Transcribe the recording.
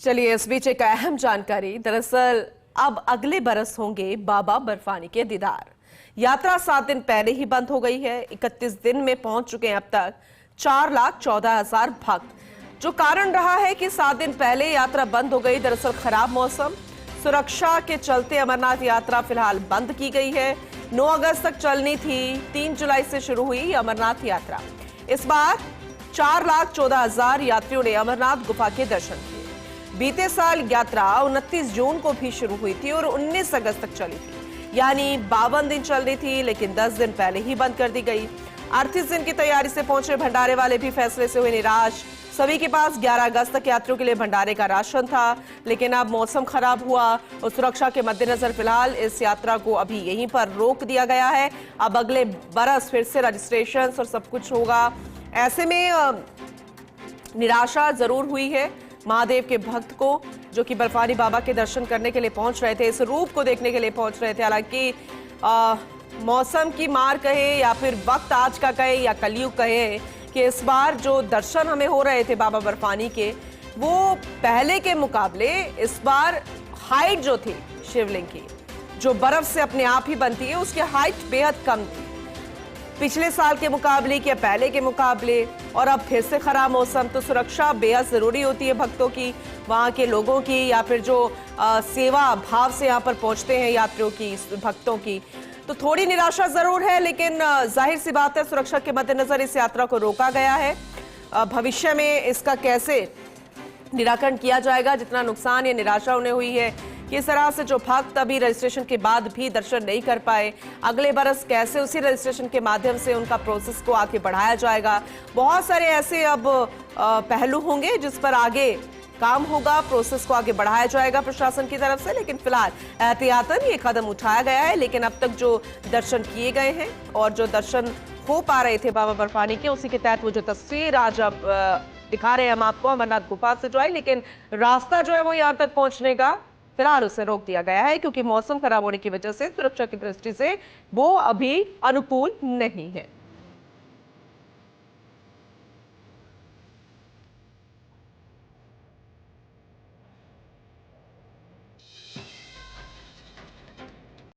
चलिए इस बीच एक अहम जानकारी। दरअसल अब अगले बरस होंगे बाबा बर्फानी के दीदार। यात्रा 7 दिन पहले ही बंद हो गई है। 31 दिन में पहुंच चुके हैं अब तक 4,14,000 भक्त। जो कारण रहा है कि 7 दिन पहले यात्रा बंद हो गई, दरअसल खराब मौसम, सुरक्षा के चलते अमरनाथ यात्रा फिलहाल बंद की गई है। 9 अगस्त तक चलनी थी। 3 जुलाई से शुरू हुई अमरनाथ यात्रा। इस बार 4,14,000 यात्रियों ने अमरनाथ गुफा के दर्शन किए। बीते साल यात्रा 29 जून को भी शुरू हुई थी और 19 अगस्त तक चली थी, यानी 52 दिन चलनी थी, लेकिन 10 दिन पहले ही बंद कर दी गई। 38 दिन की तैयारी से पहुंचे भंडारे वाले भी फैसले से हुए निराश। सभी के पास 11 अगस्त तक यात्रियों के लिए भंडारे का राशन था, लेकिन अब मौसम खराब हुआ और सुरक्षा के मद्देनजर फिलहाल इस यात्रा को अभी यहीं पर रोक दिया गया है। अब अगले बरस फिर से रजिस्ट्रेशन और सब कुछ होगा। ऐसे में निराशा जरूर हुई है महादेव के भक्त को, जो कि बर्फानी बाबा के दर्शन करने के लिए पहुंच रहे थे, इस रूप को देखने के लिए पहुंच रहे थे। हालांकि मौसम की मार कहे या फिर वक्त आज का कहे या कलयुग कहे कि इस बार जो दर्शन हमें हो रहे थे बाबा बर्फानी के, वो पहले के मुकाबले इस बार हाइट जो थी शिवलिंग की, जो बर्फ से अपने आप ही बनती है, उसकी हाइट बेहद कम थी पिछले साल के मुकाबले या पहले के मुकाबले। और अब फिर से खराब मौसम, तो सुरक्षा बेहद जरूरी होती है भक्तों की, वहां के लोगों की, या फिर जो सेवा भाव से यहाँ पर पहुंचते हैं यात्रियों की, भक्तों की। तो थोड़ी निराशा जरूर है, लेकिन जाहिर सी बात है सुरक्षा के मद्देनजर इस यात्रा को रोका गया है। भविष्य में इसका कैसे निराकरण किया जाएगा, जितना नुकसान या निराशा उन्हें हुई है, किस तरह से जो भक्त अभी रजिस्ट्रेशन के बाद भी दर्शन नहीं कर पाए, अगले बरस कैसे उसी रजिस्ट्रेशन के माध्यम से उनका प्रोसेस को आगे बढ़ाया जाएगा। बहुत सारे ऐसे अब पहलू होंगे जिस पर आगे काम होगा, प्रोसेस को आगे बढ़ाया जाएगा प्रशासन की तरफ से। लेकिन फिलहाल एहतियातन ये कदम उठाया गया है। लेकिन अब तक जो दर्शन किए गए हैं और जो दर्शन हो पा रहे थे बाबा बर्फानी के, उसी के तहत वो जो तस्वीर आज आप दिखा रहे हैं हम आपको अमरनाथ गुफा से जो है, लेकिन रास्ता जो है वो यहाँ तक पहुंचने का फिलहाल उसे रोक दिया गया है, क्योंकि मौसम खराब होने की वजह से सुरक्षा की दृष्टि से वो अभी अनुकूल नहीं है।